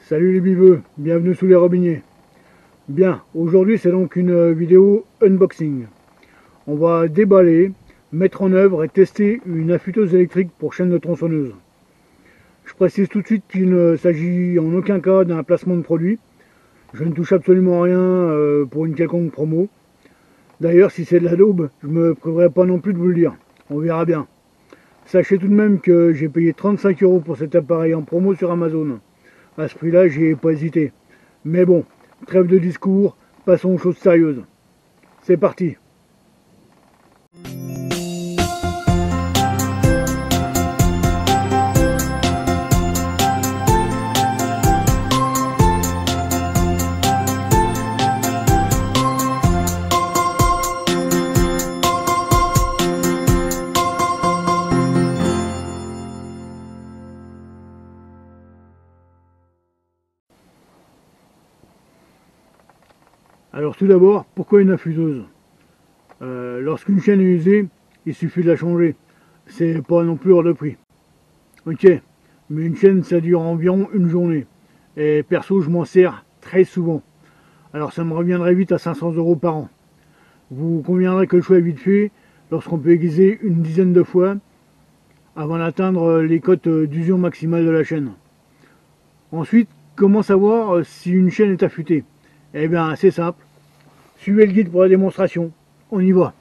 Salut les biveux, bienvenue sous les robinets. Bien, aujourd'hui c'est donc une vidéo unboxing. On va déballer, mettre en œuvre et tester une affûteuse électrique pour chaîne de tronçonneuse. Je précise tout de suite qu'il ne s'agit en aucun cas d'un placement de produit. Je ne touche absolument rien pour une quelconque promo. D'ailleurs, si c'est de la daube, je ne me priverai pas non plus de vous le dire. On verra bien. Sachez tout de même que j'ai payé 35 € pour cet appareil en promo sur Amazon. À ce prix-là, j'ai pas hésité. Mais bon, trêve de discours, passons aux choses sérieuses. C'est parti. Alors tout d'abord, pourquoi une affûteuse? Lorsqu'une chaîne est usée, il suffit de la changer. C'est pas non plus hors de prix. Ok, mais une chaîne ça dure environ une journée. Et perso, je m'en sers très souvent. Alors ça me reviendrait vite à 500 € par an. Vous conviendrez que le choix est vite fait lorsqu'on peut aiguiser une dizaine de fois avant d'atteindre les cotes d'usure maximale de la chaîne. Ensuite, comment savoir si une chaîne est affûtée? Eh bien, c'est simple. Suivez le guide pour la démonstration. On y va.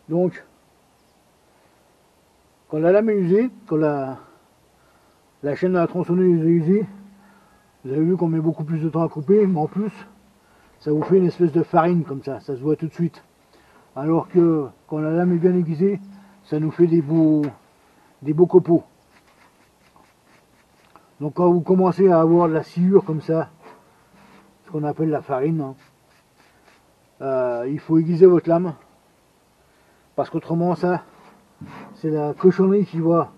Donc, quand la lame est usée, quand la chaîne de la tronçonneuse est usée, vous avez vu qu'on met beaucoup plus de temps à couper, mais en plus, ça vous fait une espèce de farine comme ça se voit tout de suite. Alors que quand la lame est bien aiguisée, ça nous fait des beaux copeaux. Donc quand vous commencez à avoir de la sciure comme ça, ce qu'on appelle la farine, il faut aiguiser votre lame. Parce qu'autrement ça, c'est la cochonnerie qui va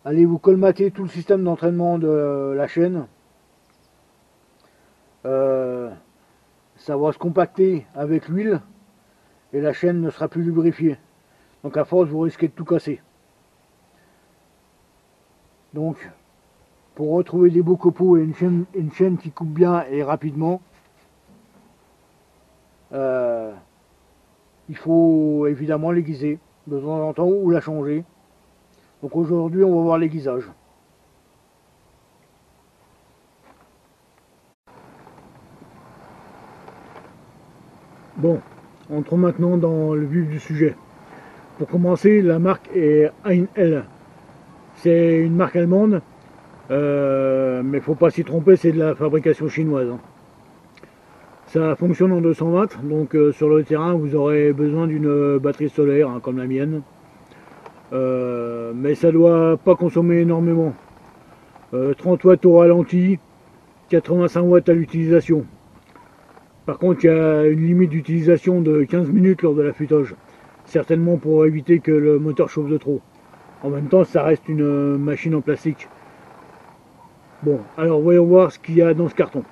aller vous colmater tout le système d'entraînement de la chaîne. Ça va se compacter avec l'huile et la chaîne ne sera plus lubrifiée. Donc à force vous risquez de tout casser. Donc pour retrouver des beaux copeaux et une chaîne qui coupe bien et rapidement, il faut évidemment l'aiguiser de temps en temps ou la changer. Donc aujourd'hui on va voir l'aiguisage. Bon, entrons maintenant dans le vif du sujet. Pour commencer, la marque est Heinl. C'est une marque allemande, mais il ne faut pas s'y tromper, c'est de la fabrication chinoise. Ça fonctionne en 220, donc sur le terrain vous aurez besoin d'une batterie solaire, comme la mienne. mais ça doit pas consommer énormément. 30 watts au ralenti, 85 watts à l'utilisation. Par contre, il y a une limite d'utilisation de 15 minutes lors de l'affûtage, certainement pour éviter que le moteur chauffe de trop. En même temps, ça reste une machine en plastique. Bon, alors voyons voir ce qu'il y a dans ce carton.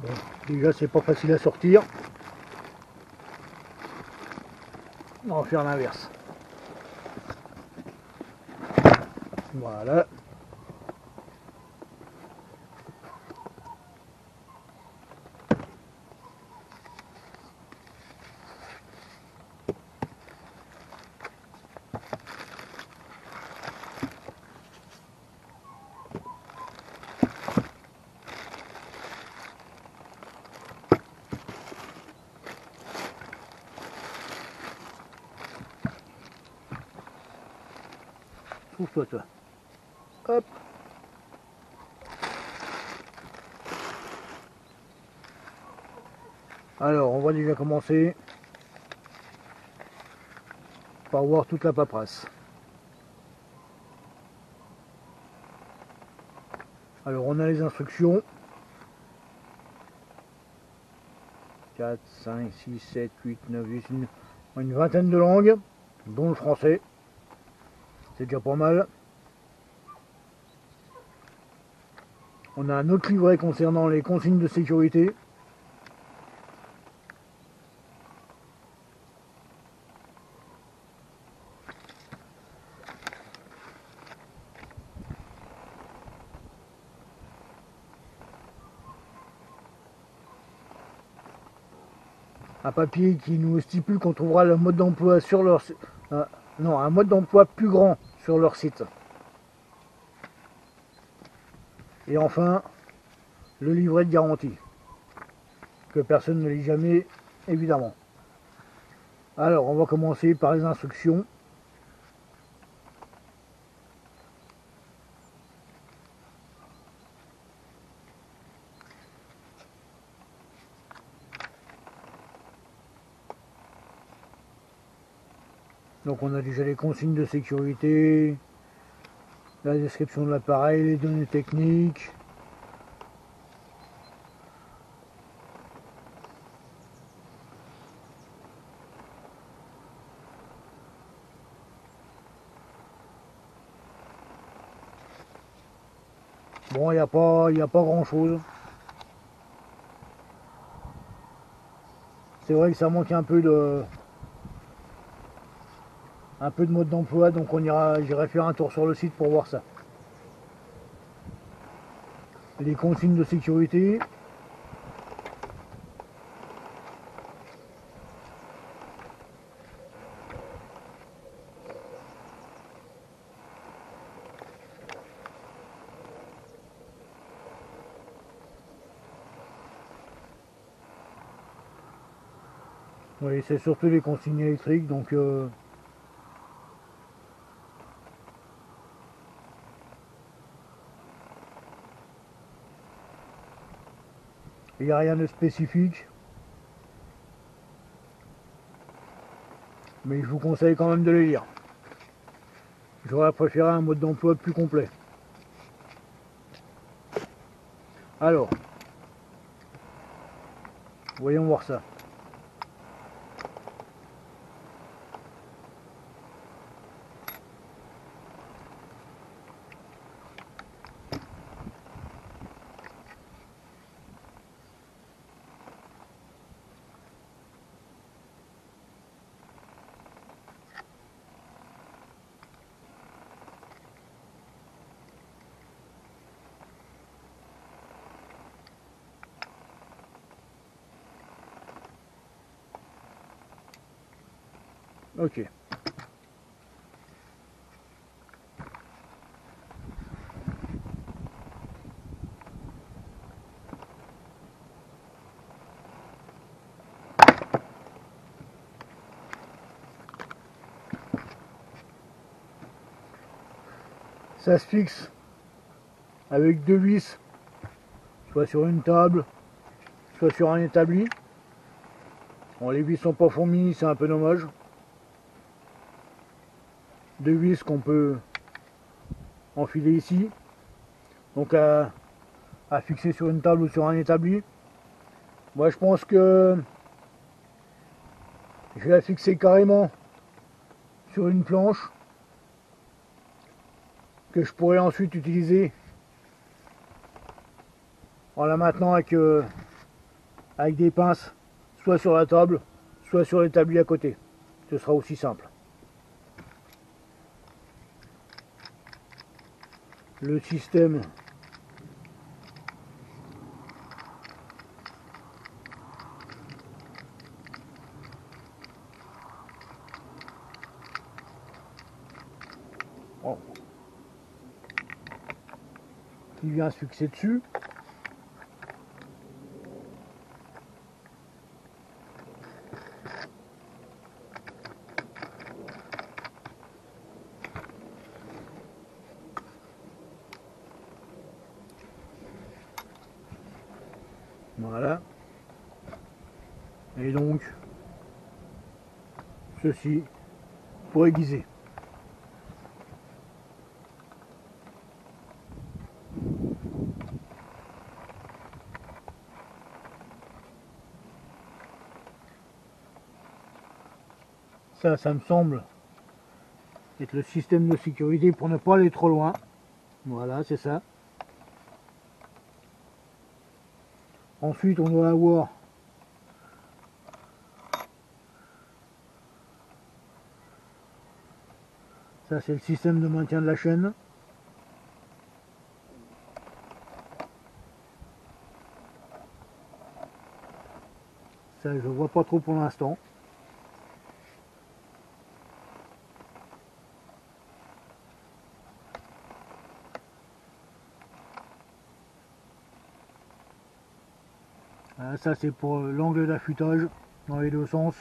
Bon, déjà c'est pas facile à sortir. On va faire l'inverse. Voilà. Trouve-toi toi. Hop. Alors, on va déjà commencer par voir toute la paperasse. Alors, on a les instructions. 4, 5, 6, 7, 8, 9, 10, une vingtaine de langues, dont le français. C'est déjà pas mal. On a un autre livret concernant les consignes de sécurité. Un papier qui nous stipule qu'on trouvera le mode d'emploi sur leur non, un mode d'emploi plus grand sur leur site. Et enfin, le livret de garantie, que personne ne lit jamais, évidemment. Alors, on va commencer par les instructions. Donc on a déjà les consignes de sécurité, la description de l'appareil, les données techniques. Bon, il n'y a pas grand chose. C'est vrai que ça manque un peu de mode d'emploi, donc j'irai faire un tour sur le site pour voir ça. Les consignes de sécurité. Oui, c'est surtout les consignes électriques, donc il n'y a rien de spécifique. Mais je vous conseille quand même de les lire. J'aurais préféré un mode d'emploi plus complet. Alors, voyons voir ça. Ok. Ça se fixe avec deux vis, soit sur une table, soit sur un établi. Bon, les vis sont pas fourmies, c'est un peu dommage. Deux vis qu'on peut enfiler ici, donc à fixer sur une table ou sur un établi. Moi je pense que je vais la fixer carrément sur une planche que je pourrais ensuite utiliser en la maintenant avec des pinces, soit sur la table, soit sur l'établi à côté. Ce sera aussi simple. Le système qui vient se fixer dessus. Voilà. Et donc, ceci pour aiguiser. Ça me semble être le système de sécurité pour ne pas aller trop loin. Voilà, c'est ça. Ensuite, on doit avoir ça, c'est le système de maintien de la chaîne. Ça, je vois pas trop pour l'instant. Ça, c'est pour l'angle d'affûtage dans les deux sens.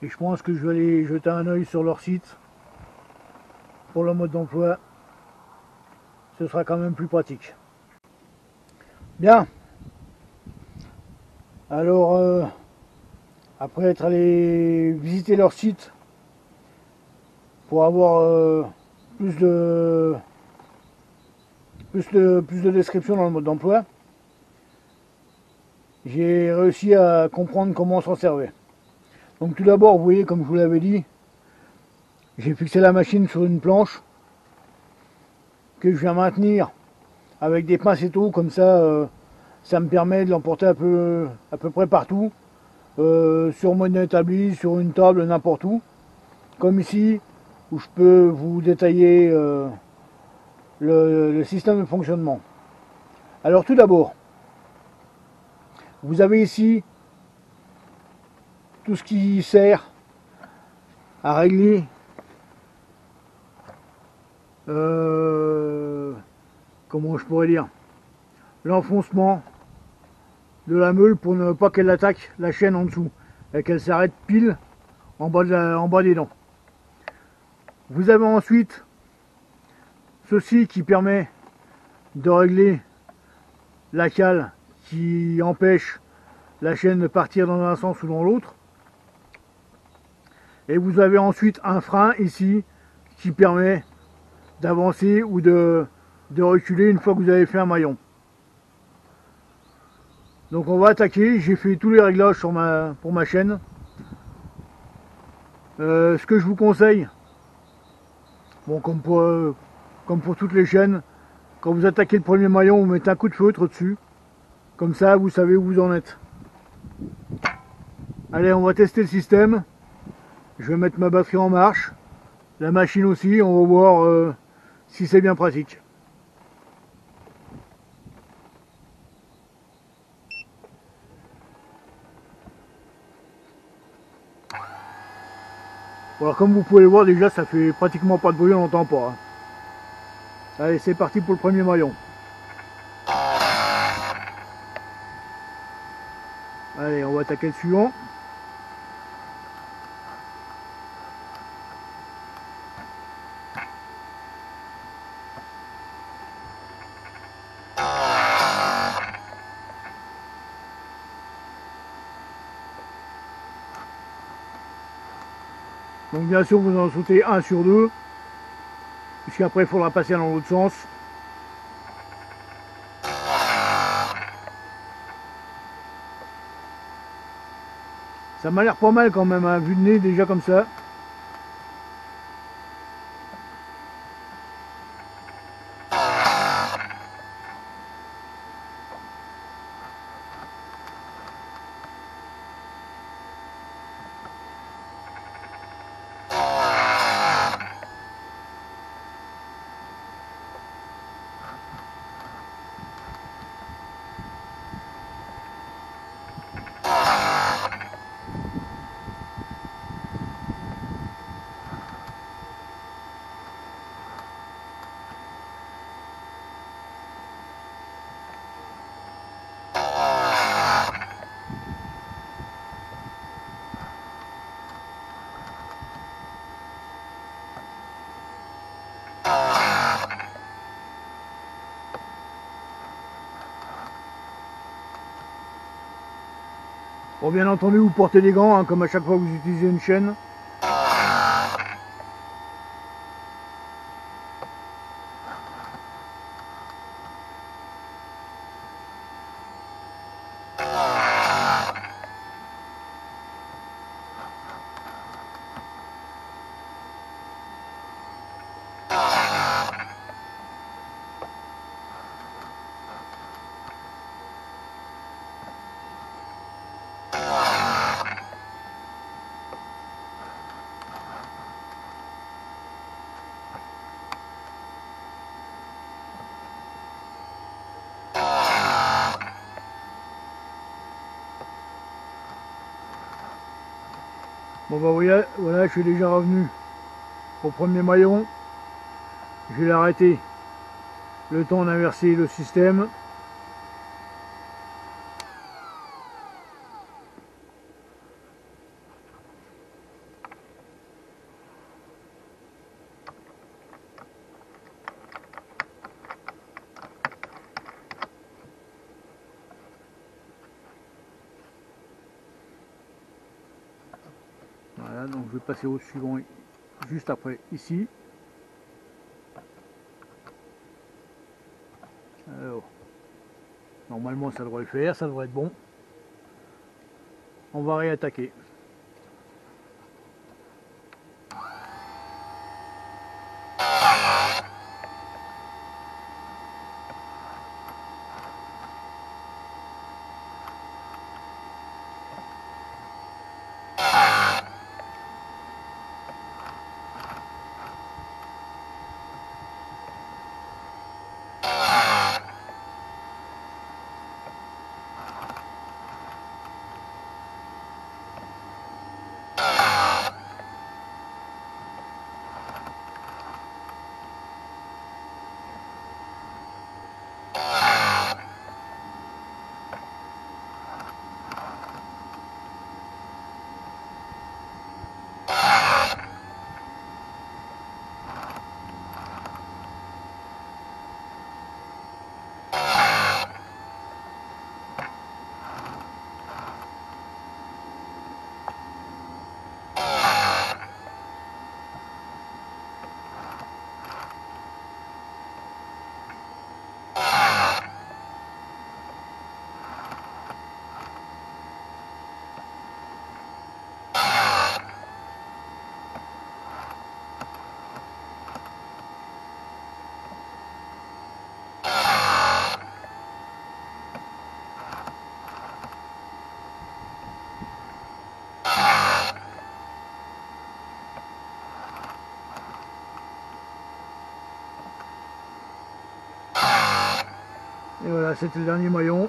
Et je pense que je vais aller jeter un œil sur leur site pour le mode d'emploi. Ce sera quand même plus pratique. Bien. Alors, après être allé visiter leur site pour avoir plus de description dans le mode d'emploi, j'ai réussi à comprendre comment s'en servir. Donc tout d'abord, vous voyez, comme je vous l'avais dit, j'ai fixé la machine sur une planche que je viens maintenir avec des pinces et tout, comme ça, ça me permet de l'emporter à peu près partout, sur mon établi, sur une table, n'importe où, comme ici, où je peux vous détailler le système de fonctionnement. Alors tout d'abord, vous avez ici tout ce qui sert à régler comment je pourrais dire, l'enfoncement de la meule pour ne pas qu'elle attaque la chaîne en dessous et qu'elle s'arrête pile en bas des dents. Vous avez ensuite ceci qui permet de régler la cale qui empêche la chaîne de partir dans un sens ou dans l'autre. Et vous avez ensuite un frein ici qui permet d'avancer ou de reculer une fois que vous avez fait un maillon. Donc on va attaquer. J'ai fait tous les réglages pour ma chaîne. Ce que je vous conseille, bon, comme pour toutes les chaînes, quand vous attaquez le premier maillon, vous mettez un coup de feutre dessus. Comme ça, vous savez où vous en êtes. Allez, on va tester le système. Je vais mettre ma batterie en marche. La machine aussi, on va voir si c'est bien pratique. Voilà, comme vous pouvez le voir déjà, ça fait pratiquement pas de bruit, on n'entend pas. Allez, c'est parti pour le premier maillon. Allez, on va attaquer le suivant. Donc bien sûr, vous en sautez un sur deux, puisqu'après il faudra passer dans l'autre sens. Ça m'a l'air pas mal quand même, hein, vu de nez déjà comme ça. Bon, bien entendu, vous portez des gants, hein, comme à chaque fois que vous utilisez une chaîne. Bon bah voilà, je suis déjà revenu au premier maillon. Je vais l'arrêter le temps d'inverser le système. Voilà, donc je vais passer au suivant juste après ici. Alors, normalement ça devrait le faire, ça devrait être bon. On va réattaquer. Et voilà, c'était le dernier maillon.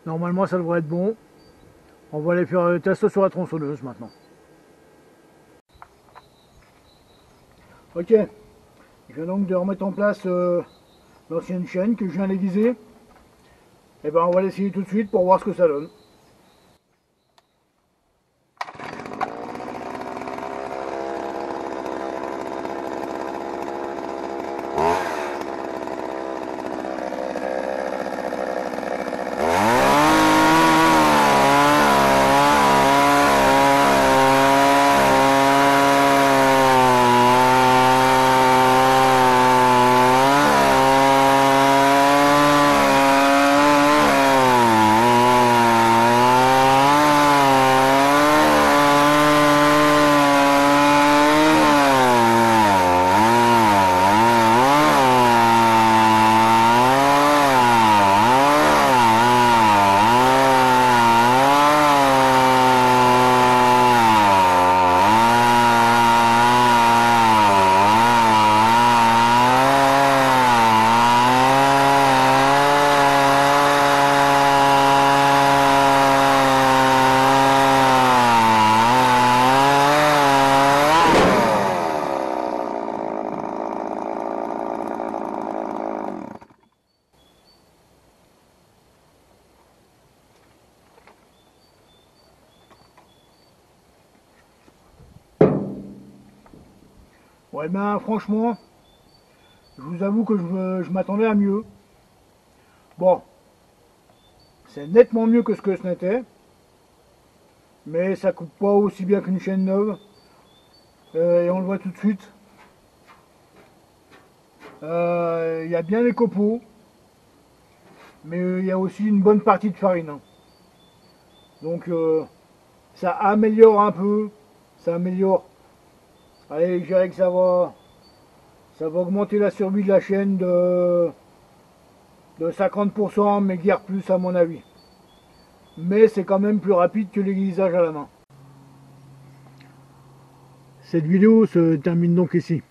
Normalement ça devrait être bon. On va aller faire le test sur la tronçonneuse maintenant. Ok, je viens donc de remettre en place l'ancienne chaîne que je viens d'aiguiser. Et ben on va l'essayer tout de suite pour voir ce que ça donne. Ouais ben franchement, je vous avoue que je m'attendais à mieux. Bon, c'est nettement mieux que ce que ce n'était, mais ça coupe pas aussi bien qu'une chaîne neuve. Et on le voit tout de suite. Il y a bien les copeaux, mais il y a aussi une bonne partie de farine. Hein. Donc ça améliore un peu, ça améliore. Allez, je dirais que ça va augmenter la survie de la chaîne de 50%, mais guère plus à mon avis. Mais c'est quand même plus rapide que l'aiguisage à la main. Cette vidéo se termine donc ici.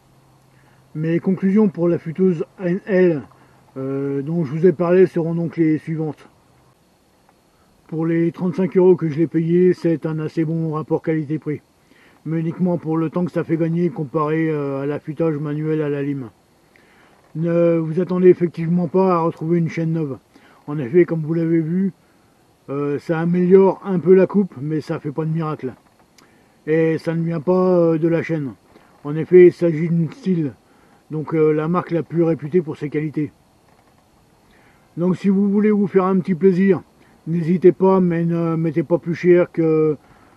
Mes conclusions pour la futeuse ANL dont je vous ai parlé seront donc les suivantes. Pour les 35 € que je l'ai payé, c'est un assez bon rapport qualité-prix. Mais uniquement pour le temps que ça fait gagner comparé à l'affûtage manuel à la lime. Ne vous attendez effectivement pas à retrouver une chaîne neuve. En effet, comme vous l'avez vu, ça améliore un peu la coupe, mais ça fait pas de miracle. Et ça ne vient pas de la chaîne. En effet, il s'agit d'une style, donc la marque la plus réputée pour ses qualités. Donc si vous voulez vous faire un petit plaisir, n'hésitez pas, mais ne mettez pas plus cher que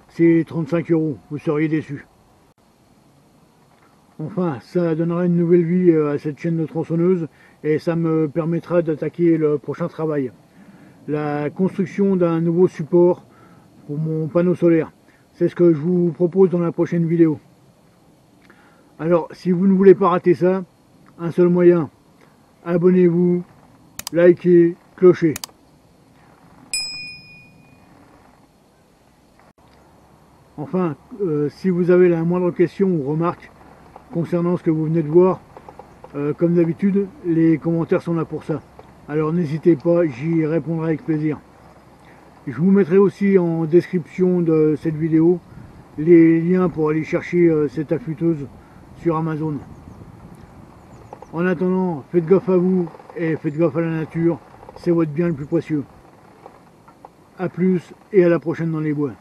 ces 35 €, vous seriez déçus. Enfin, ça donnera une nouvelle vie à cette chaîne de tronçonneuse et ça me permettra d'attaquer le prochain travail. La construction d'un nouveau support pour mon panneau solaire. C'est ce que je vous propose dans la prochaine vidéo. Alors, si vous ne voulez pas rater ça, un seul moyen, abonnez-vous, likez, clocher. Enfin, si vous avez la moindre question ou remarque concernant ce que vous venez de voir, comme d'habitude, les commentaires sont là pour ça. Alors n'hésitez pas, j'y répondrai avec plaisir. Je vous mettrai aussi en description de cette vidéo les liens pour aller chercher cette affûteuse sur Amazon. En attendant, faites gaffe à vous et faites gaffe à la nature, c'est votre bien le plus précieux. A plus et à la prochaine dans les bois.